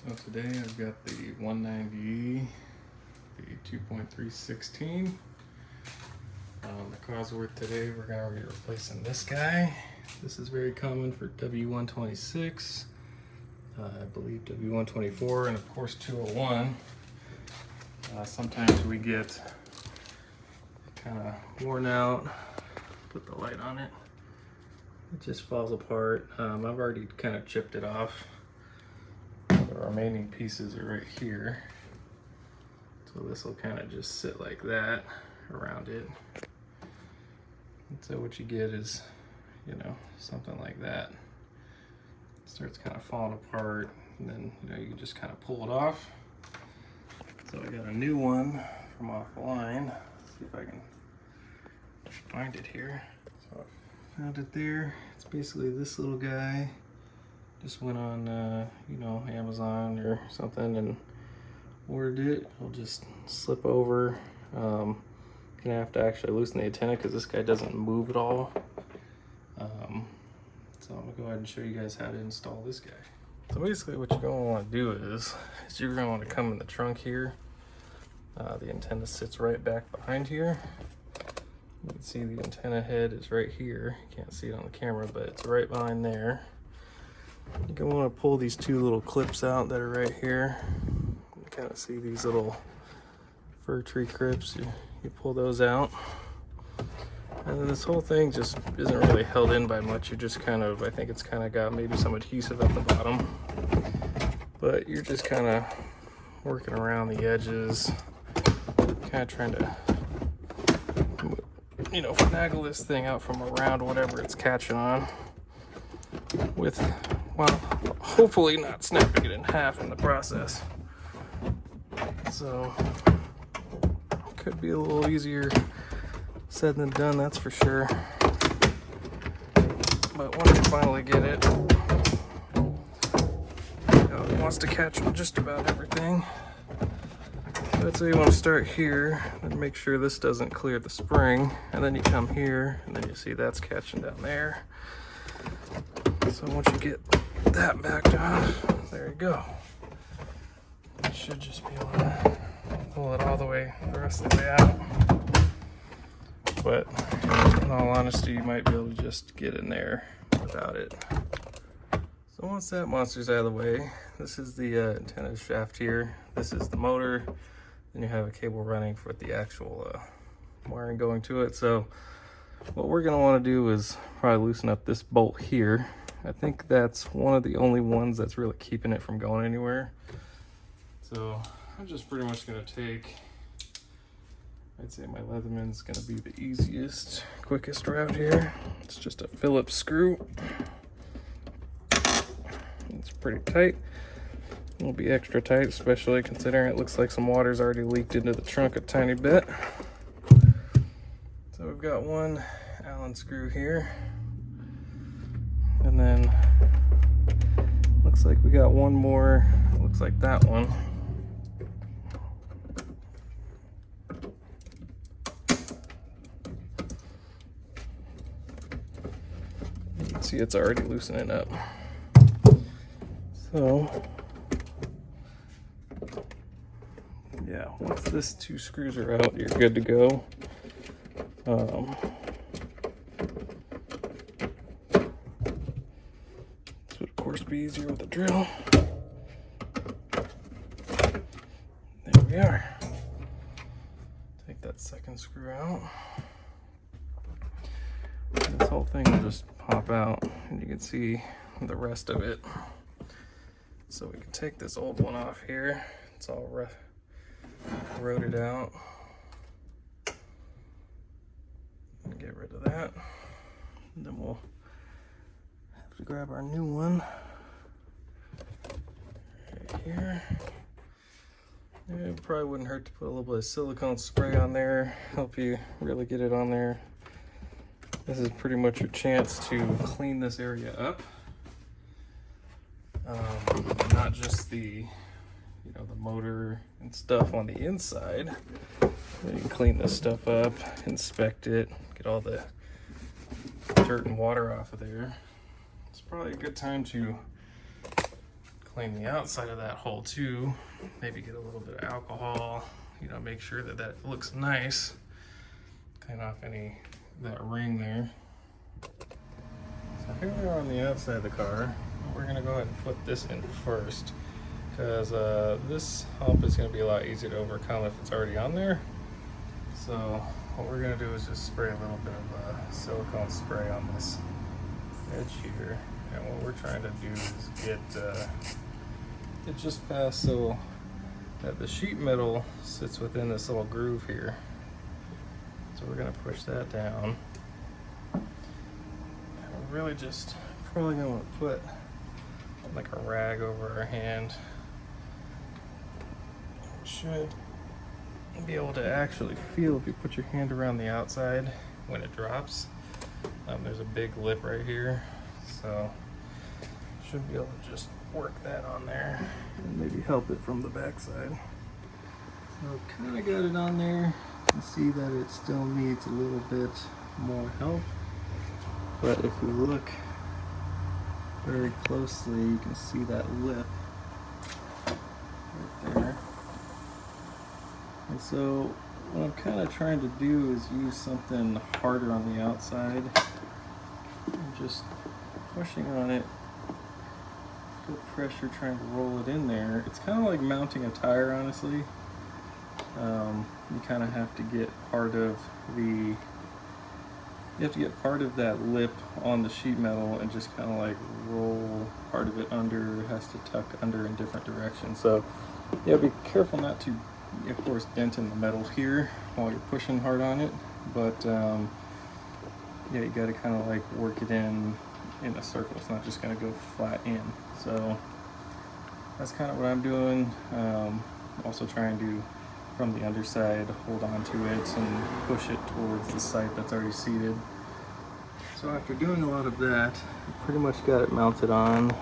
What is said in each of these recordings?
So today I've got the 190E, the 2.316. The Cosworth today we're going to be replacing this guy. This is very common for W126, I believe W124, and of course 201. Sometimes we get kind of worn out. Put the light on it. It just falls apart. I've already kind of chipped it off. The remaining pieces are right here. So this will kind of just sit like that around it. And so what you get is, you know, something like that. It starts kind of falling apart, and then, you know, you can just kind of pull it off. So I got a new one from offline. Let's see if I can find it here. So I found it there. It's basically this little guy. Just went on, you know, Amazon or something and ordered it. It'll just slip over. Gonna have to actually loosen the antenna because this guy doesn't move at all. So I'm gonna go ahead and show you guys how to install this guy. So basically what you're gonna want to do is you're gonna want to come in the trunk here. The antenna sits right back behind here. You can see the antenna head is right here. You can't see it on the camera, but it's right behind there. You're gonna want to pull these two little clips out that are right here. You kind of see these little fir tree clips. You pull those out. And then this whole thing just isn't really held in by much. You just kind of, I think it's kind of got maybe some adhesive at the bottom. But you're just kind of working around the edges, kind of trying to, you know, finagle this thing out from around whatever it's catching on with, well, hopefully not snapping it in half in the process. So, could be a little easier said than done, that's for sure. But once you finally get it, you know, it wants to catch on just about everything. So you want to start here and make sure this doesn't clear the spring, and then you come here and then you see that's catching down there. So once you get that backed off, there you go. You should just be able to pull it all the way, the rest of the way out. But in all honesty, you might be able to just get in there without it. So once that monster's out of the way, this is the antenna shaft here. This is the motor. Then you have a cable running for the actual wiring going to it. So what we're gonna wanna do is probably loosen up this bolt here. I think that's one of the only ones that's really keeping it from going anywhere. So I'm just pretty much gonna take, I'd say my Leatherman's gonna be the easiest, quickest route here. It's just a Phillips screw. It's pretty tight. It'll be extra tight, especially considering it looks like some water's already leaked into the trunk a tiny bit. So we've got one Allen screw here. And then looks like we got one more, looks like that one. You can see it's already loosening up. So yeah, once this two screws are out, you're good to go. This would of course be easier with a drill. There we are. Take that second screw out. And this whole thing will just pop out, and you can see the rest of it. So we can take this old one off here. It's all eroded out. Get rid of that. And then we'll have to grab our new one right here. It probably wouldn't hurt to put a little bit of silicone spray on there, help you really get it on there. This is pretty much your chance to clean this area up. Not just the, you know, the motor and stuff on the inside. You can clean this stuff up, inspect it, get all the dirt and water off of there. It's probably a good time to clean the outside of that hole too. Maybe get a little bit of alcohol, you know, make sure that that looks nice. Clean off that ring there. So here we are on the outside of the car. We're gonna go ahead and put this in first, because this hump is gonna be a lot easier to overcome if it's already on there. So what we're gonna do is just spray a little bit of silicone spray on this edge here. And what we're trying to do is get it just past so that the sheet metal sits within this little groove here. So we're gonna push that down. And we're really just probably gonna want to put like a rag over our hand. You should be able to actually feel if you put your hand around the outside when it drops. There's a big lip right here, so should be able to just work that on there and maybe help it from the backside. So kind of got it on there. You can see that it still needs a little bit more help, but if you look very closely, you can see that lip right there. And so what I'm kind of trying to do is use something harder on the outside and just pushing on it, good pressure, trying to roll it in there. It's kind of like mounting a tire, honestly. You kind of have to get part of that lip on the sheet metal and just kind of like roll part of it under. It has to tuck under in different directions. So yeah, be careful not to, of course, dent in the metal here while you're pushing hard on it. But yeah, you got to kind of like work it in a circle. It's not just going to go flat in. So that's kind of what I'm doing. Also trying to, from the underside, hold on to it and push it towards the site that's already seated. So after doing a lot of that, I pretty much got it mounted on.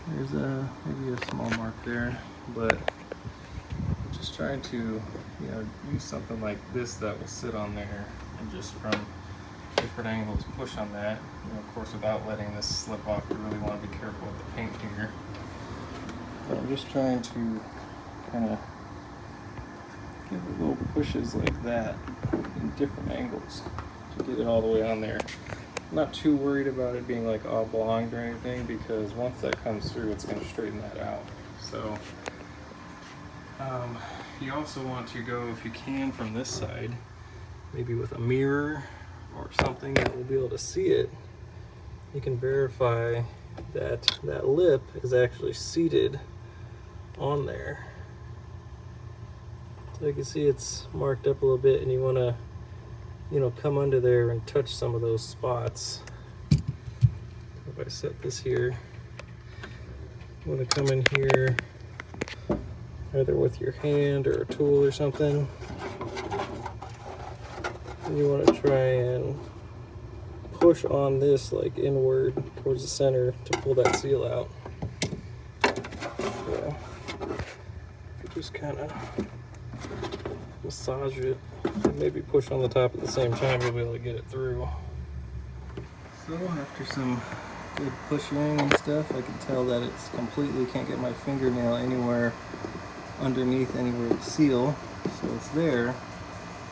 There's maybe a small mark there, but I'm just trying to, you know, use something like this that will sit on there and just from different angles push on that. You know, of course, without letting this slip off, you really want to be careful with the paint here. But I'm just trying to kind of give it little pushes like that in different angles to get it all the way on there. I'm not too worried about it being like oblong or anything, because once that comes through, it's going to straighten that out. So you also want to go, if you can, from this side, maybe with a mirror or something that will be able to see it. You can verify that that lip is actually seated on there. So you can see it's marked up a little bit, and you want to, you know, come under there and touch some of those spots. If I set this here, you want to come in here either with your hand or a tool or something, and you want to try and push on this like inward towards the center to pull that seal out. So if you just kind of massage it and maybe push on the top at the same time, you'll be able to get it through. So after some good pushing and stuff, I can tell that it's completely, can't get my fingernail anywhere underneath anywhere to seal, so it's there.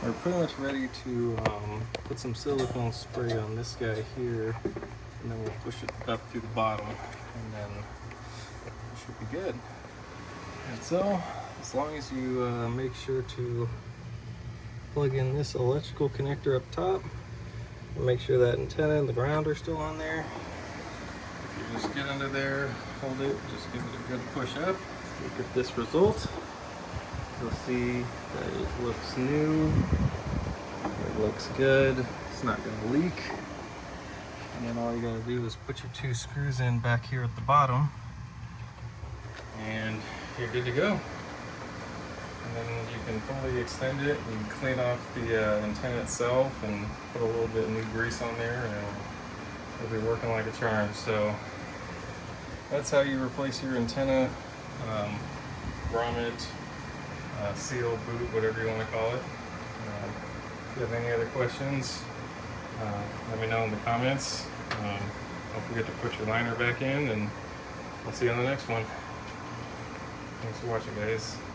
We're pretty much ready to put some silicone spray on this guy here, and then we'll push it up through the bottom, and then it should be good. And so, as long as you make sure to plug in this electrical connector up top, and make sure that antenna and the ground are still on there. If you just get under there, hold it, just give it a good push up, look at this result. You'll see that it looks new, it looks good, it's not going to leak. And then all you got to do is put your two screws in back here at the bottom, and you're good to go. And then you can fully extend it and clean off the antenna itself and put a little bit of new grease on there, and it'll be working like a charm. So that's how you replace your antenna, grommet, seal, boot, whatever you want to call it. If you have any other questions, let me know in the comments. Don't forget to put your liner back in, and I'll see you on the next one. Thanks for watching, guys.